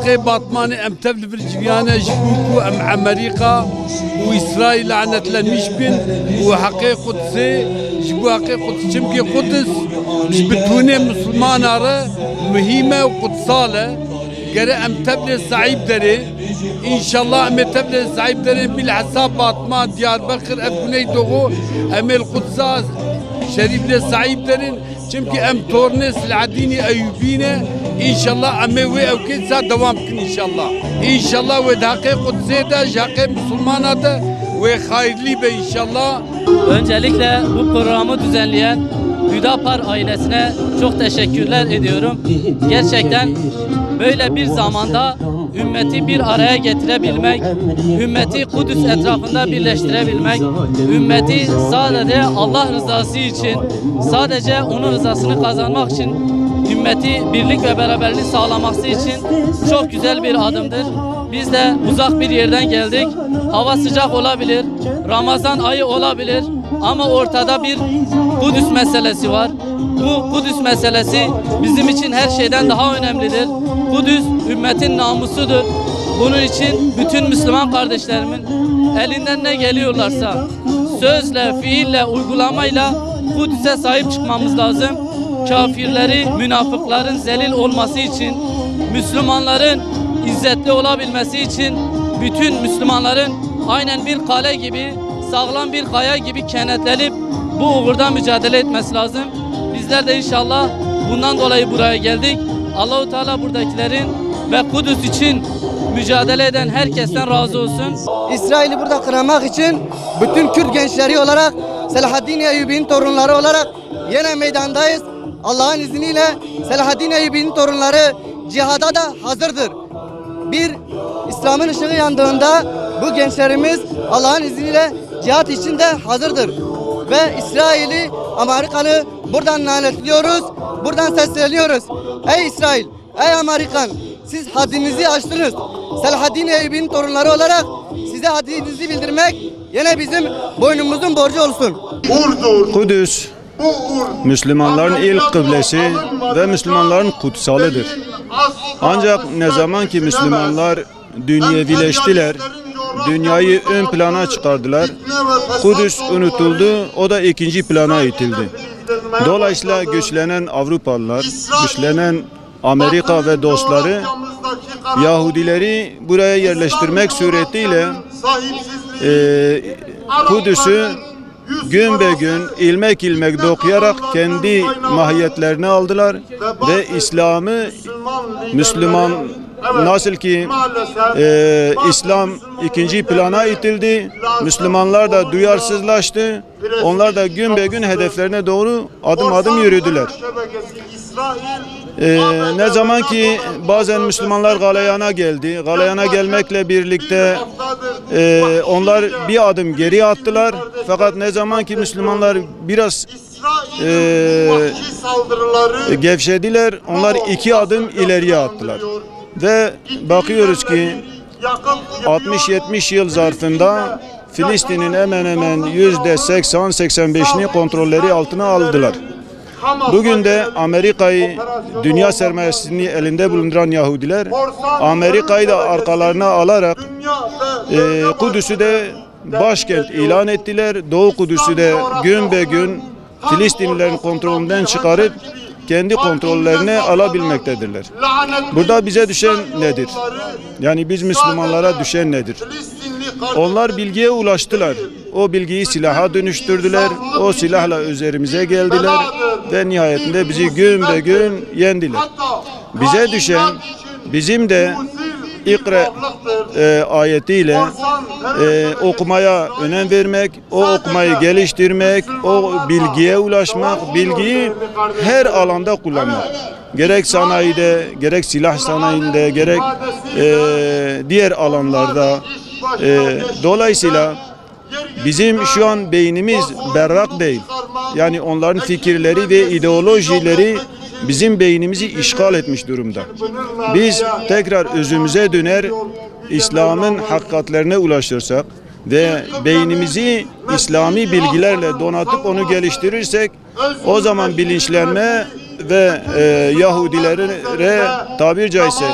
حقي باطماني ام تبل برجيانا جبوكو ام امريكا واسرائيل عنت لنشبن وحقي قدسي جبو حقي قدس شمكي قدس جبتوني مسلمان اره مهمه وقدساله قرا ام تبل صعيب دري ان شاء الله ام تبل صعيب دري بالحساب باطمان ديار بكر ابني دوغو ام القدس شريف صعيب درين çünkü em tornes العديني ايوبينا ان شاء الله ام وي او كيسا دوام كن ان شاء الله ان شاء الله وداقي قدسي ده جاقي مسلمانه ده ve hayırlı be inşallah. Öncelikle bu programı düzenleyen Hüdapar ailesine çok teşekkürler ediyorum. Gerçekten böyle bir zamanda ümmeti bir araya getirebilmek, ümmeti Kudüs etrafında birleştirebilmek, ümmeti sadece Allah rızası için, sadece onun rızasını kazanmak için, ümmeti birlik ve beraberliği sağlaması için çok güzel bir adımdır. Biz de uzak bir yerden geldik. Hava sıcak olabilir, Ramazan ayı olabilir ama ortada bir Kudüs meselesi var. Bu Kudüs meselesi bizim için her şeyden daha önemlidir. Kudüs ümmetin namusudur. Bunun için bütün Müslüman kardeşlerimin elinden ne geliyorlarsa sözle, fiille, uygulamayla Kudüs'e sahip çıkmamız lazım. Kafirleri, münafıkların zelil olması için, Müslümanların izzetli olabilmesi için bütün Müslümanların aynen bir kale gibi, sağlam bir kaya gibi kenetlenip bu uğurda mücadele etmesi lazım. Bizler de inşallah bundan dolayı buraya geldik. Allah-u Teala buradakilerin ve Kudüs için mücadele eden herkesten razı olsun. İsrail'i burada kıramak için bütün Kürt gençleri olarak, Selahaddin Eyyubi'nin torunları olarak yine meydandayız. Allah'ın izniyle Selahaddin Eyyubi'nin torunları cihada da hazırdır. Bir İslam'ın ışığı yandığında bu gençlerimiz Allah'ın izniyle cihat için de hazırdır. Ve İsrail'i, Amerikan'ı buradan lanetliyoruz, buradan sesleniyoruz. Ey İsrail, ey Amerikan, siz haddinizi aştınız. Selahaddin Eyyubi'nin torunları olarak size haddinizi bildirmek yine bizim boynumuzun borcu olsun. Kudüs, Müslümanların ilk kıblesi ve Müslümanların kutsalıdır. Ancak ne zaman ki Müslümanlar dünyevileştiler, dünyayı ön plana çıkardılar, Kudüs unutuldu, o da ikinci plana itildi. Dolayısıyla güçlenen Avrupalılar, güçlenen Amerika ve dostları Yahudileri buraya yerleştirmek suretiyle Kudüs'ü gün be gün ilmek ilmek dokuyarak kendi mahiyetlerini aldılar ve İslam'ı, Müslüman nasıl ki İslam ikinci plana itildi, Müslümanlar da duyarsızlaştı, onlar da gün be gün hedeflerine doğru adım adım yürüdüler. Ne zaman ki bazen Müslümanlar galeyana geldi, galeyana gelmekle birlikte onlar bir adım geri attılar. Fakat ne zaman ki Müslümanlar biraz gevşediler, onlar iki adım ileriye attılar. Ve bakıyoruz ki 60-70 yıl zarfında Filistin'in hemen hemen %80-85'ini kontrolleri altına aldılar. Bugün de Amerika'yı, dünya sermayesini elinde bulunduran Yahudiler, Amerika'yı da arkalarına alarak Kudüs'ü de başkent ilan ettiler. Doğu Kudüs'ü de gün be gün Filistinlilerin kontrolünden çıkarıp kendi kontrollerine alabilmektedirler. Burada bize düşen nedir? Yani biz Müslümanlara düşen nedir? Onlar bilgiye ulaştılar. O bilgiyi silaha dönüştürdüler. O silahla üzerimize geldiler ve nihayetinde bizi gün be gün yendiler. Bize düşen, bizim de İkra ayetiyle okumaya önem vermek, o okumayı geliştirmek, o bilgiye ulaşmak, bilgiyi her alanda kullanmak. Gerek sanayide, gerek silah sanayinde, gerek diğer alanlarda. Dolayısıyla bizim şu an beynimiz berrak değil. Yani onların fikirleri ve ideolojileri bizim beynimizi işgal etmiş durumda. Biz tekrar özümüze döner, İslam'ın hakikatlerine ulaşırsak ve beynimizi İslami bilgilerle donatıp onu geliştirirsek, o zaman bilinçlenme ve Yahudilere tabir caizse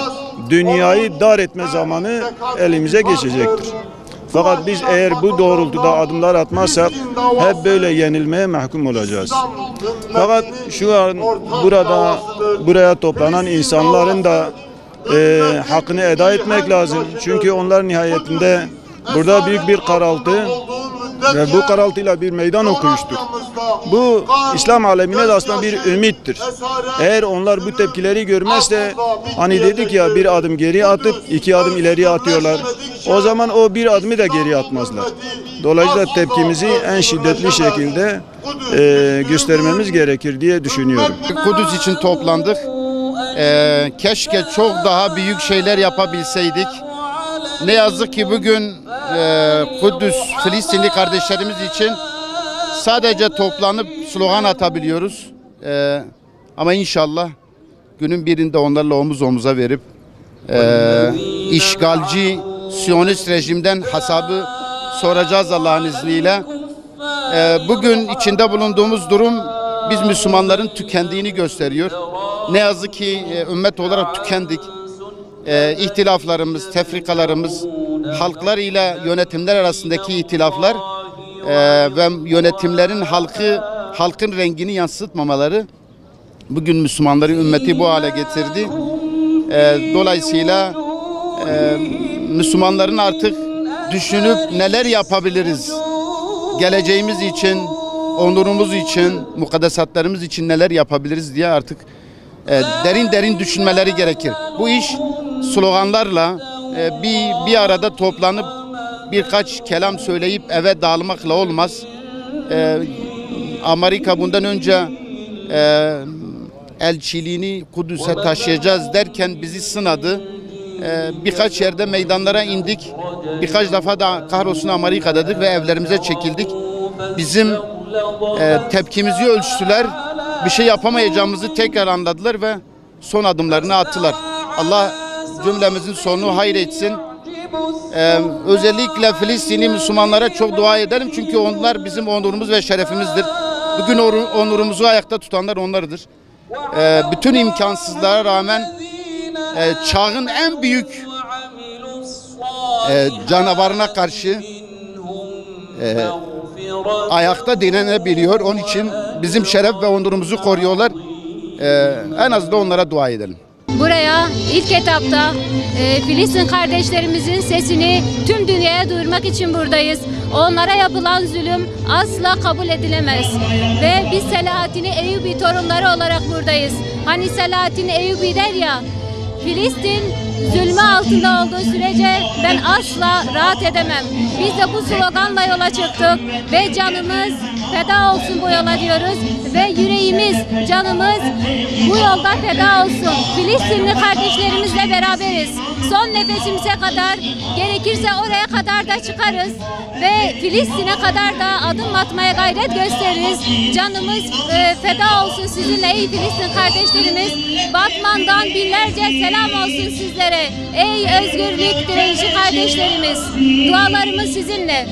dünyayı dar etme zamanı elimize geçecektir. Fakat biz eğer bu doğrultuda adımlar atmazsak hep böyle yenilmeye mahkum olacağız. Fakat şu an buraya toplanan insanların da hakkını eda etmek lazım. Çünkü onlar nihayetinde burada büyük bir karaltı ve bu karaltıyla bir meydan okuyuştur. Bu İslam alemine de aslında bir ümittir. Eğer onlar bu tepkileri görmezse, hani dedik ya, bir adım geri atıp 2 adım ileriye atıyorlar. O zaman o bir adımı da geri atmazlar. Dolayısıyla tepkimizi en şiddetli şekilde göstermemiz gerekir diye düşünüyorum. Kudüs için toplandık. Keşke çok daha büyük şeyler yapabilseydik. Ne yazık ki bugün Kudüs, Filistinli kardeşlerimiz için sadece toplanıp slogan atabiliyoruz. Ama inşallah günün birinde onlarla omuz omuza verip işgalci, Siyonist rejimden hesabı soracağız Allah'ın izniyle. Bugün içinde bulunduğumuz durum biz Müslümanların tükendiğini gösteriyor. Ne yazık ki ümmet olarak tükendik. İhtilaflarımız, tefrikalarımız, halklar ile yönetimler arasındaki ihtilaflar ve yönetimlerin halkın rengini yansıtmamaları bugün Müslümanları, ümmeti bu hale getirdi. Dolayısıyla Müslümanların artık düşünüp neler yapabiliriz, geleceğimiz için, onurumuz için, mukaddesatlarımız için neler yapabiliriz diye artık derin derin düşünmeleri gerekir. Bu iş sloganlarla bir arada toplanıp birkaç kelam söyleyip eve dağılmakla olmaz. Amerika bundan önce elçiliğini Kudüs'e taşıyacağız derken bizi sınadı. Birkaç yerde meydanlara indik. Birkaç defa da kahrolsun Amerika dedik ve evlerimize çekildik. Bizim tepkimizi ölçtüler. Bir şey yapamayacağımızı tekrar anladılar ve son adımlarını attılar. Allah cümlemizin sonunu hayretsin. Özellikle Filistinli Müslümanlara çok dua ederim. Çünkü onlar bizim onurumuz ve şerefimizdir. Bugün onurumuzu ayakta tutanlar onlardır. Bütün imkansızlara rağmen çağın en büyük canavarına karşı ayakta direnebiliyor. Onun için bizim şeref ve onurumuzu koruyorlar. En az da onlara dua edelim. Buraya ilk etapta Filistin kardeşlerimizin sesini tüm dünyaya duyurmak için buradayız. Onlara yapılan zulüm asla kabul edilemez. Ve biz Selahattin Eyyubi torunları olarak buradayız. Hani Selahattin Eyyubi der ya, Filistin zulmü altında olduğu sürece ben asla rahat edemem. Biz de bu sloganla yola çıktık ve canımız feda olsun bu yola diyoruz ve yüreğimiz, canımız bu yolda feda olsun. Filistinli kardeşlerimizle beraberiz. Son nefesimize kadar, gerekirse oraya kadar da çıkarız ve Filistin'e kadar da adım atmaya gayret gösteririz. Canımız feda olsun sizinle ey Filistin kardeşlerimiz. Batman'dan binlerce selam olsun sizlere ey özgürlük direnişi kardeşlerimiz. Dualarımız sizinle.